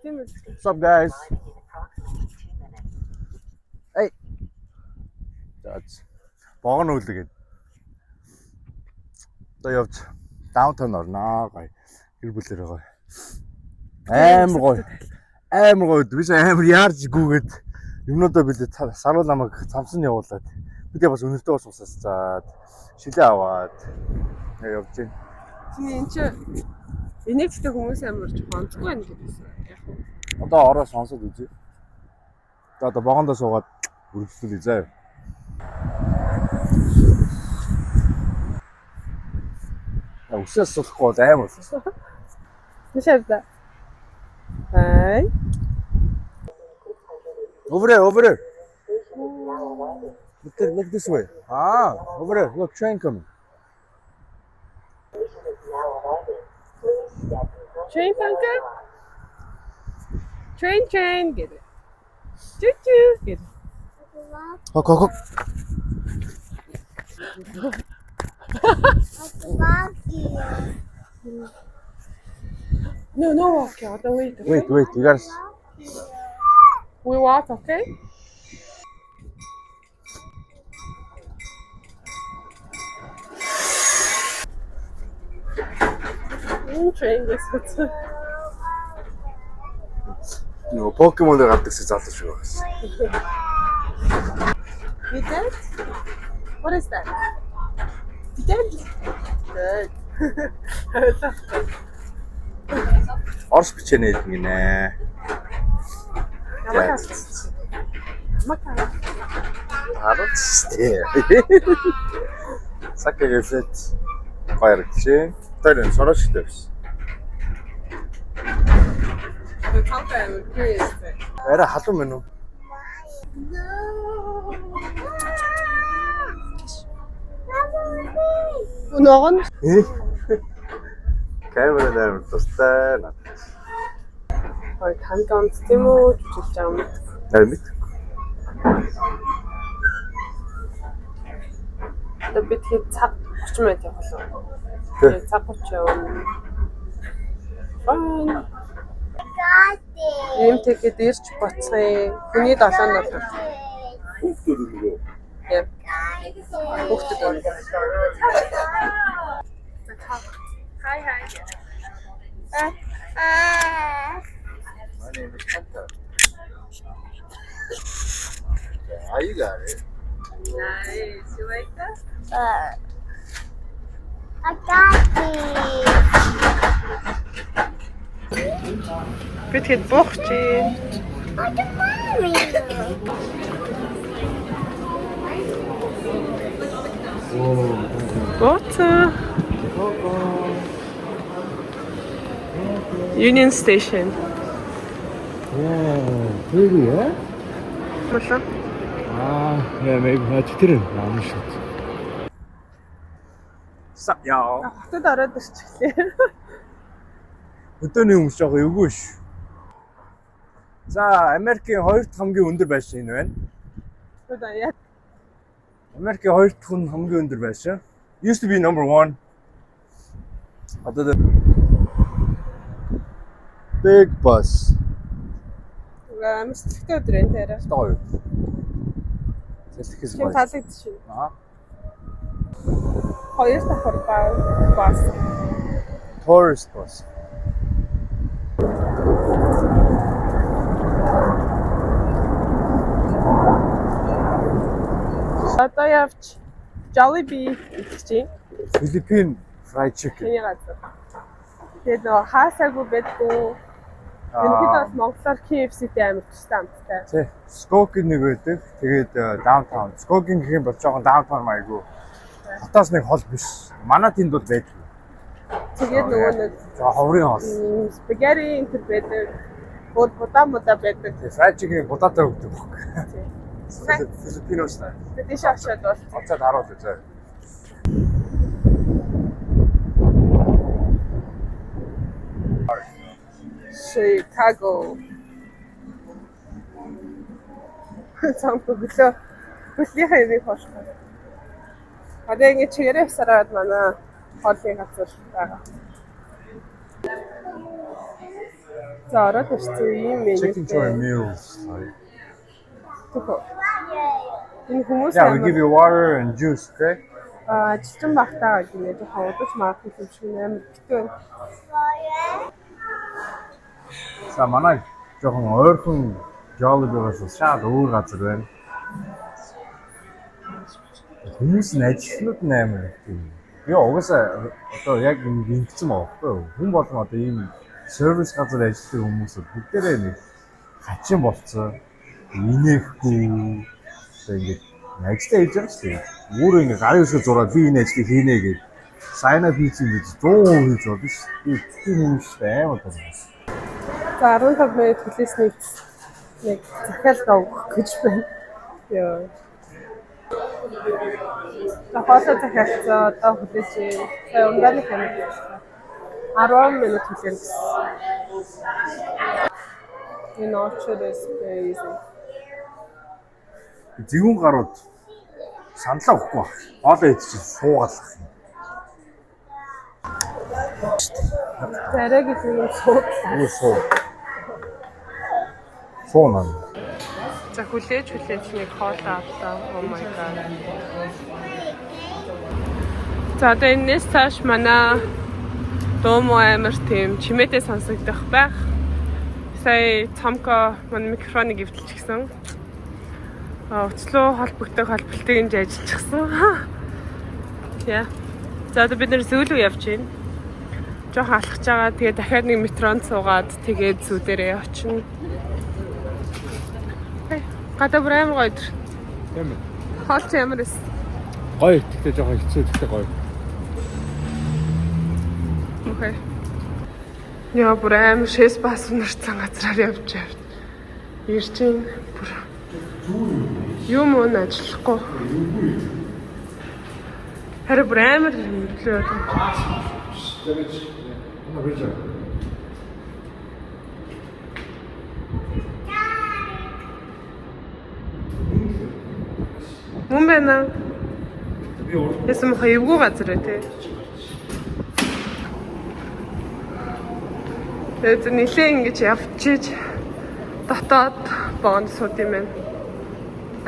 Тийм үү. What's up guys? Hey. That's богоно үлгээд. Одоо явж даунтаун орноо гоё. Гэр бүлэрээ гоё. Амар гоё. Амар гоё. Биш амар яарж гүгээд юмнуудаа билээ сарвал намайг цамсан явуулаад. Бид бас өнөртөө бас усацаад шилээ аваад явж байна. Чиний энэ чи энэгтэй хүмүүс амар жоохон онцгүй байна гэдэгсэн. Яг уу. Одоо ороо сонсоод үзье. Одоо богондоо суугаад үргэлжлүүлээ заа. Усаас суулахгүй бол амар ус. Нишарда. Hi. Over there. Look this way. Ah, over there. Look, train coming. Train tanker. Train get it. Choo get it. Go. No walk. Okay, wait. Okay? Wait. You guys. We walk, okay? Train gets it. No, Pokemon гардаг шиг залуу шүү. You dead? What is that? You dead? Good. Орс бичэнэ гэдэг гинэ. Мака. Арчтэй. Сакэгэсэт. Баярч. Тэрэн сороочтой биш. The company I'm curious. Арай халуун мэн үү? Өнөөгөн Камера дээр тустай над. ой танкан тийм үү жижиг юм. Армит. Одоо бид хэд цаг 30 минут явах. Тэгээ цаг 30 явна. Fine. Ийм тэгээд ирж буцъя. Хүний 7 доллар. Хүүхдүүд нөгөө. Яа. Хүүхдүүд. Hi. My name is Hunter. How you got it? Nice. You like that? I got it. Бид хэд буух чинь. What the mommy? Water. Union Station. Yeah, pretty, yeah? Болоо. Yeah, maybe that's it. I'm sure. Sup, y'all? Хотод ороод ирчихлээ. Өдөөний хүмүүс жоо эвгүй ш. За, Америкийн 2 дахь хамгийн өндөр байшин энэ байна. Одоо яа. Америкийн 2 дахь нь хамгийн өндөр байшин. Used to be number 1. Одоо Big bus. Амсэлттэй өдөр энэ тарай. Гоё. Сэлтгэс Чин гоё. талыг жишээ. Аа. 2 давхар бас. Tourist bus. Одоо явж Jollibee гэх чинь Philippine fried chicken. тэний газар. Тэгээд нөгөө хаасаагүй байдгүй. Ерөнхийдөө бас Монголоор KFC-тэй амар тустай амттай. Тий. Skokie нэг байдаг. Тэгээд downtown. Skokie гэх юм бол жоохон downtown маягүй. Хотоос нэг хол биш. Манай тэнд бол байдаг. Тэгээд нөгөө нэг За ховрын хол. спагетти энэ байдаг. Бод будаа байдаг. Fried chicken будаатай өгдөг. Сайн. Filipino style. Тэгээд тийш очиод бол Оцоод харуулъя заа. Chicago. Цаамгүй өглөө бүлийнхээ нэг хоолтой. Одоо ингэ чигээрээ сараад манай хоолны газар байгаа. За ороод ирсэн ийм Chicken joy менютэй. meals. Тэхүү. Энэ хүмүүс Yeah, we give you water and juice, okay? ажилчин багтаа гинэ жоохон удаж магадгүй юм шиг амар битүү. За манай жоохон ойрхон Jollibee-гаас шал өөр газар байна. Хүмүүс нь ажилтнууд нь амар тийм. Би угаасаа одоо яг ингэсэн байхгүй юу? Хүн болгон одоо ийм сервис газар ажилладаг хүмүүсүүд бүгдээрээ нэг хачин болцсон. Инехгүй. Тэгээд ажиллаа хийж байгаа шүү дээ. Өөрөө ингээ гарын өсгөө зураад би энэ ажлыг хийнэ гэж сайна хийсэн гэж 100% хийж болно шүү. Би тийм юм шүү дээ амар байна. За 15 минут хүлээсний нэг захиалга өгөх гэж байна. Яа. За хоолой захиалцаа одоо хүлээж байна. За ундааны хэмээн 10 минут хүлээн гэсэн. Энэ очрос бейс. Зэгүүн гарууд саналаа өгөхгүй баг. Хоолой идчих суугаалах юм. Зарэг гэсэн сууд. Суу. Фон. За хүлээж нэг хоолой авлаа. Oh my god. За одоо энэс цааш манай дуумо амар тийм чимээтэй сонсогдох байх. Сая цамка манай микрофоныг эвдэлчихсэн. Уцлуу холбогдох холболтыг инж ажиллачихсан. Яа. За одоо бид нэр сүүлүү явж байна. Жохон алхаж байгаа. Тэгээ дахиад нэг метронд суугаад тэгээд зүүдэрээ очино. Гадаа бүр амар гоё. Тийм ээ. Хоолч ямар эс? Гоё. Тэгтээ жоохон хэцүү тэгтээ гоё. Окей. Яа бүр амар шээс бас унарсан газраар явж байна. Ирж ийн бүр юм уу ажиллахгүй. Харин бүр амар хөвлөө. Мөн байна. Ясм хайвгүй газар тий. Тэгээд нилээ ингэж явчихж дотоод боонд сууд юм байна.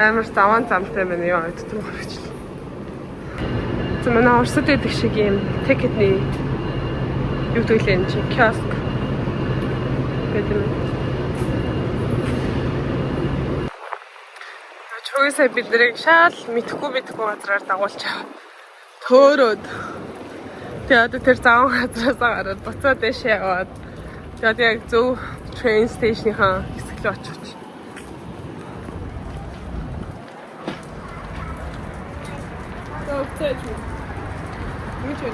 Амар заван замтай байна яа гэдэгт юм гэж. Манай Оросд байдаг шиг юм тикетний юу гэдэг л энэ чи киоск гэдэг юм. Чойсоо бид нэрийг шал мэдхгүй газраар дагуулж аваа. Төөрөөд. Тэгээд тэр заван газраас гараад буцаад дэшээ яваад. Тэгээд яг зөв train station-ийнхаа хэсэг рүү очих. Тээж үү. Мичээ.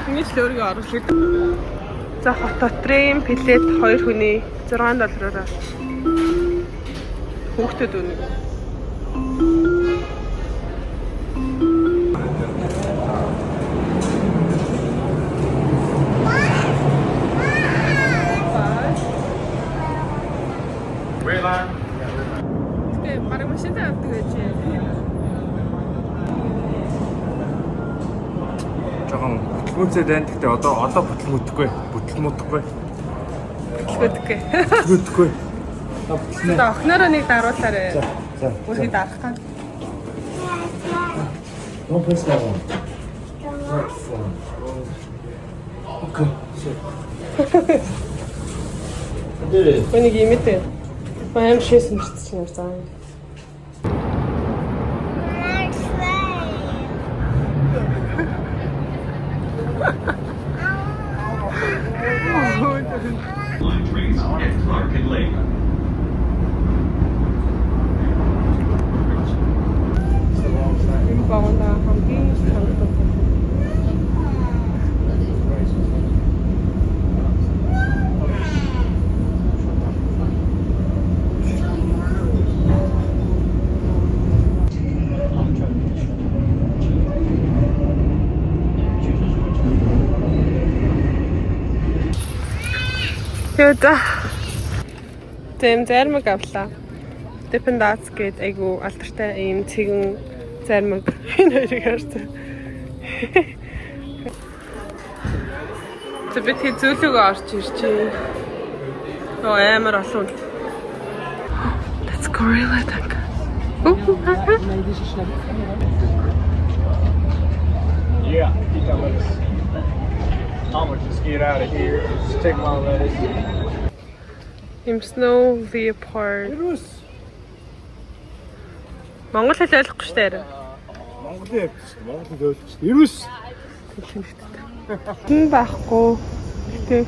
Ингэж л өөрийгөө оруулах. За хототрын плет 2 хүний $6-аар авч. Хүүхдэд үнэ. Бараг машинтай авдаг гэж. Жохон бүтлгүүцээ дайн гэхдээ одоо бүтлгүүдэхгүй. Бүтлгүүдгүй. Бүтлгүүдэхгүй. Одоо охноороо нэг даруулаарай. За. Үгүй дарах гад. Don't press that one. Okay. Энийг имэтэ. Баям шээс мэрчсэн юм заа. Line trains at Clark and Lake. Энэ багонда хамгийн хангалттай. Яа. Тэм зармаг авлаа. Депендац гээд айгу алдартай ийм цэгэн зармаг энэ хоёрыг харсан. За бид хэзүүлэг орж ирж байна. Оо амар олон. That's gorilla tank. Yeah, you can let us. I'm gonna just get out of here. Just take my lettuce. Им snow leopard. Монгол хэл ойлгохгүй шүү дээ. Монголын Монголын төлөвч. Ирүүс. Хэн байхгүй. Гэтэ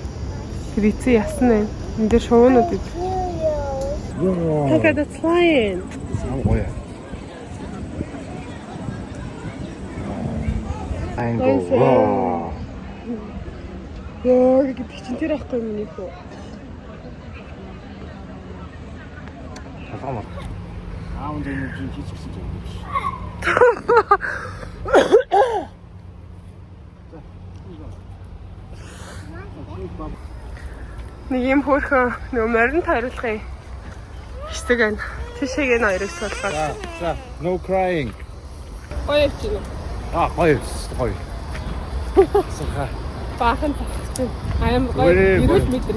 гэрээцээ ясна ээ. Энд дээр шуунууд ид. Look at the lion. Сайн гоё. Айнго. Яа, гэдэг чинь тэр ахгүй миний хөө. Талаамар. Аав дээр чинь хийчихсэн юм биш. Нэг юм хөөрхөн нөө морин тойруулгын хэсэг байна. Тишээг энэ хоёрыг суулгаад. За, no crying. Гоё ч юм. Гоё. Саха. Баахан тасчих. Аим гоё. Ирүүл метр.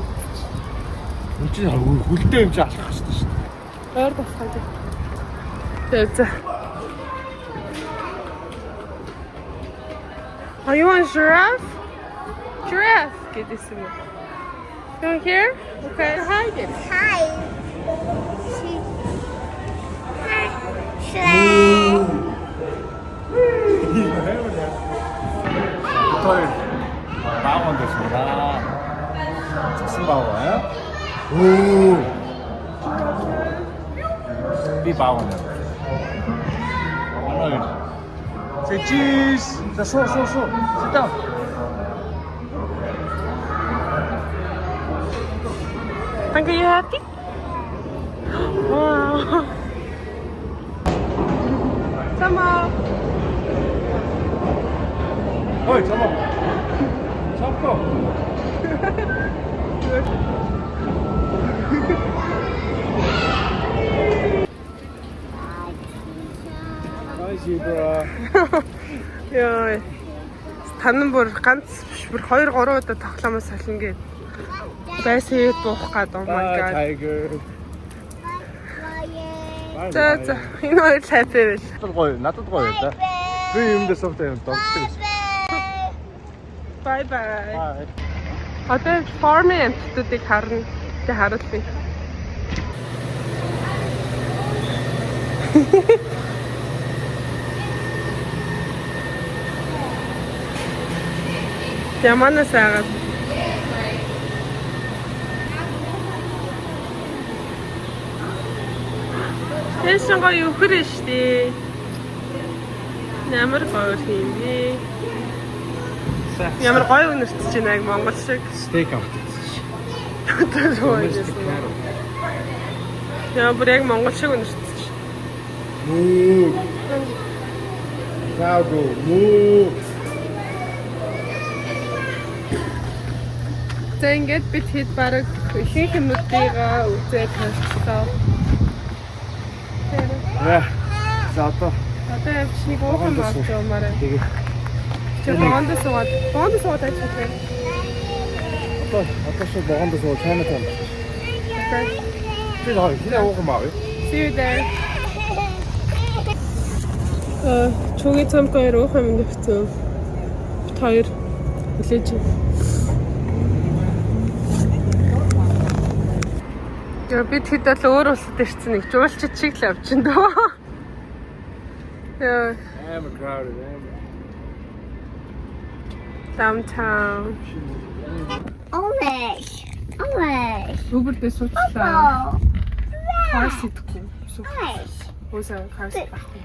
Үн чинь хүлдээ юм чи алхах хэрэгтэй шүү дээ. Ойр тасхаа. За. Are you on giraffe? Giraffe. Get this one. Go here? Okay. Hi. Hi. Hi. 토요일 방원 됐습니다. 무슨 방원이요? 오. 비 방원. 오늘 say cheese. 자, so. Sit down. Are you happy? Wow. Sama. 어이, 잡아. 잡고. Hi, zebra. Яа. Тань бүр ганц биш бүр 2 3 удаа тоглоомоос сална гээд байсан хэд буух гээд oh my god. Tiger. За энэ хоёр хайпай байл. Надад гоё да. Би юм дээр сувтай юм догддог. Bye bye. Одоо farm-ын амттуудыг харна. Тэ харуулъя. Ямана сайгаад. Тэсэн гоё өхөр штий. Ямар гоё юм бэ? Ямар гоё өнөртөж байна яг Монгол шиг. Steak авчих. Яа бүр яг Монгол шиг өнөртөж. Moo. Cow go. Moo. За ингээд бид хэд бараг ихэнх юмнуудыг үзээд тавьчихлаа. Yeah. За одоо Одоо явчихыг уухан болж юмараа. тэгээ Чи боонд суугаад ажиллах. одоо шууд богонд суу чанаа тань. Okay. Би хоёр хинээ ууган маа. See you there. Чугийн цамкаар уухан юм дэвцөө. Бид хоёр хүлээж. Яа бид хэд бол өөр улсад ирсэн нэг жуулчид шиг л явж байна дөө. Яа I'm crowded. downtown. Orange. Өвөрдөө суучлаа. Oh. Хаас идэхгүй. Orange. Үсээ хаас байхгүй.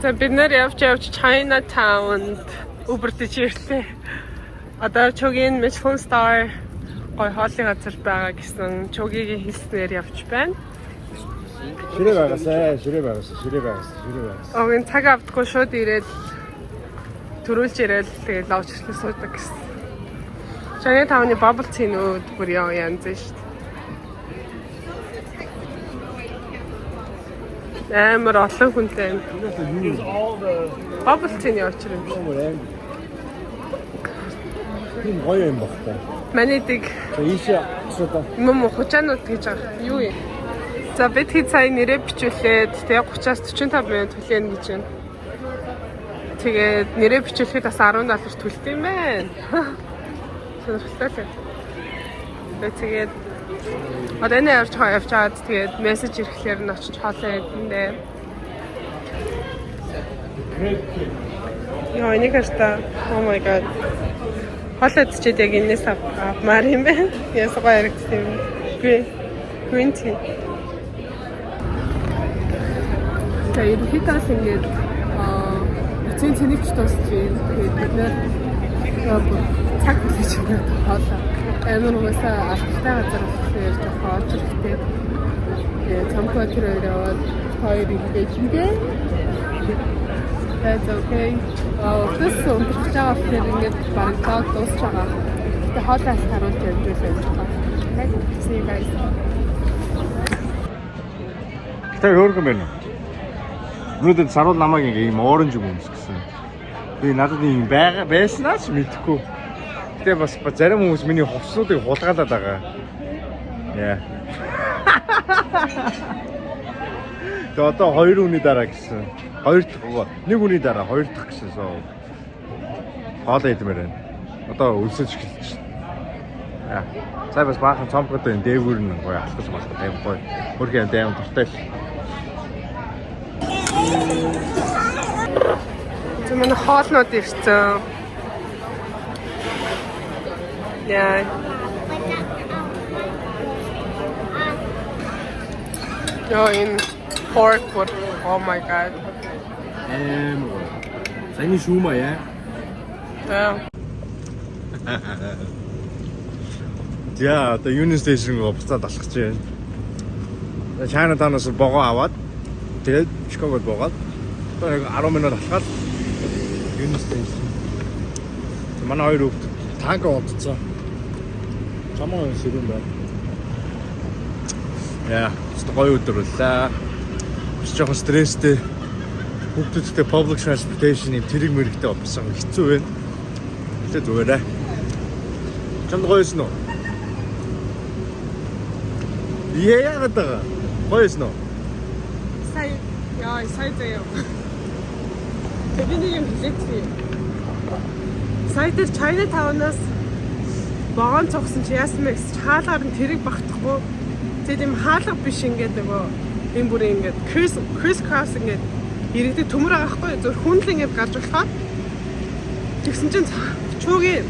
За бид нэр явж Chinatown-д өвөрдөж ирлээ. Одоо Чугийн Michelin Star гой хоолны газар байгаа гэсэн Чугийн хэлснээр явж байна. Ширээ байгаасаа. Огийн цаг автгүй шууд ирээд төрүүлж ирээл тэгээд лавчлаа суудаг гэсэн. Chinatown-ы bubble tea-нүүд бүр янз шүү дээ. Амар олон хүнтэй юм. All the Bubble tea-ний очир юм шиг. Тийм гоё юм баг та. Манай дэг За ийшээ асуудаа. юм хучаанууд гэж байгаа. Юу юм? За бид хэд сая нэрээ бичүүлээд тэгээ 30-аас 45 минут хүлээн гэж байна. Тэгээд нэрээ бичүүлэхэд бас $10 төлт юм байна. Сонирхолтой л. Тэгээд одоо энэ явж чаад тэгээд мессеж ирэхлээр нь очиж хоолоо ядэндээ. Яа энийг хаста. Oh my god. Хоолоо идчихэд яг энэс авмаар юм байна. Яс гоё харагдсан юм. Green tea. За ерөнхийдөө л ингээд эцэг цэнийг ч дуусч юм. Тэгээд бид нэр цаг хүлээж өгөх хоолоо. Амар уусаа алхахтай газар болохоор жоохон хэрэгтэй. Тэгээд цамхаа тэр яваад хоёр ингэж ингээ. That's okay. Тэс унтчих жаа болохоор ингээд баг таг дуусч байгаа. Тэгээд хоолоос харуулж явж байгаа. See you guys. Тэ хөөргөн байна. Нүдэд саруул намайг ийм оранж юм өмсгсөн. Би надад ийм байснаа ч мэдэхгүй. Гэтэ бас зарим хүмүүс миний хувцсуудыг хулгайлаад байгаа. Яа. Тэгээ одоо 2 үний дараа гэсэн. 2 дахь, 1 үний дараа 2 дахь гэсэн соо. Хоолоо идмээр байна. Одоо өлсөж эхэлж байна. Яа. Цай бас баахан цомгод энэ дээгүүр нь гоё алхаж болох юм гоё. Хөргөө дэм туртай. За манай хоолнууд ирсэн. Яа. Яа энэ pork with oh my god. Сайн шүүмаа яа. Яа, одоо Union Station руу буцаад алхаж байна. Chinatown-аас богоо аваад тэгээд Chicago-д бooгаад одоо яг 10 минут алхаад Union Station. Манай хоёр хүүхд танк олдсон. Чамаа ширүүн байна. Яа, гоё өдөр боллаа. Биш жоохон стресстэй. Хүүхдүүдтэй public transportation-ийн тэрэг мэрэгтэй болсон хэцүү байна. Тэ зүгээрээ. Чамд гоёсэн уу? Яагаад байгаа? Гоёсэн уу? Сая заяа. Тэвний юм хэлээгүй. Сая дээр Chinatown-аас богоон цогсон чи яасан бэ гэж хаалгаар нь тэрэг багтахгүй. Тэгээд юм хаалга биш ингээд нөгөө юм бүрийн ингээд Chris Cross ингээд иргэдэг төмөр байгаа хгүй зөв хүндэл ингээд гарч болохоор тэгсэн чинь чуугийн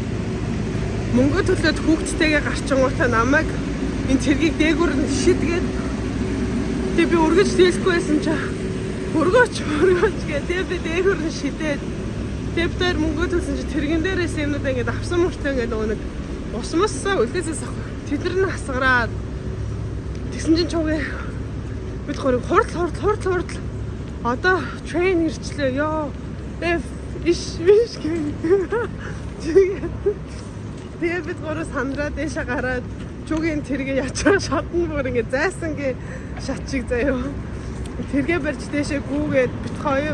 мөнгө төлөөд хүүхдтэйгээ гарчингуудаа намайг энэ цэргийг дээгүүр нь шидгээд тэг би өргөж дийлэхгүй байсан чи өргөөч гэдэг би дээгүүр нь шидээд тэвтэр мөнгө төлсөн чи тэрэгэн дээрээс юмнуудаа ингээд авсан мөртөө ингээд нэг усмассаа үлдээсээс тэдэр нь хасгараад тэгсэн чинь чуугийн бид хурд одоо train ирчлээ ёо иш тэгээд бид гурав сандраа дэше гараад чуугийн тэргээ ячаа шатны бүр ингээ зайсангийн шат шиг заяа тэргээ барьж дэше гүүгээд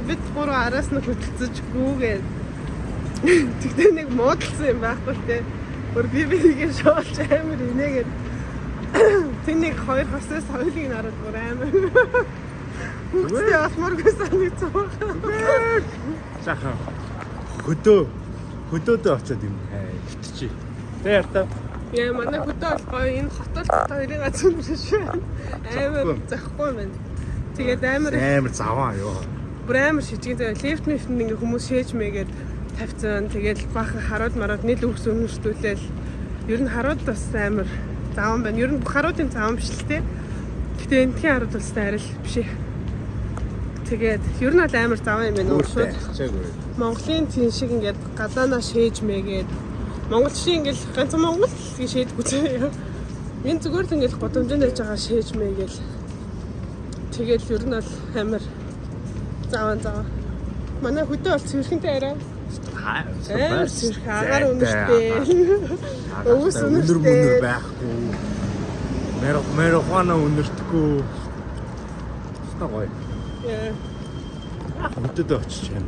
бид гурав араас нь хөдөлцөж гүүгээд тэгтээ нэг муудалсан юм байхгүй те бүр бигээ шоолж амар инээгээд тэнийг хоёр хосоос хоёулыг нараад бүр амар Хүүхдээ асмаргүй санагдсан байна. Сахан. Хөдөөдөө очиод юм. Хитчи. Тэр та. Яа манай хөдөө гоё энэ хотод хоёрын газар шүү. Амар захгүй байна. Тэгээд амар заваа ёо. Бүр амар шижиг заяа лифт мифт ингээ хүмүүс шээж мэйгээд тавьсан. Тэгээд баахан харууд марууд нийл үгс өнөртүүлээл. Ер нь харууд бас амар заван байна. Ер нь бүх харуудын заван биш л те. Гэтэ энтхийн харууд бас арай л биш ээ. Тэгээд ер нь бол амар заван юм байна уу? Монголын тийм шиг ингээд гадаанаа шээж мэйгээд монголчууд ингээд ганцхан монгол гэж шийдэггүй заяа. Энэ зүгээр л ингээд годомжинд байж байгаа шээж мэйгээл. Тэгээд ер нь бол амар заван. Манай хөдөө бол цэвэрхэнтэй арай. Цэвэрх агаар үнэртэй. Өвс үнэртэй байхгүй. Марихуана үнэртэйгүй. Стогой. Яа. Хөдөөд очиж юм.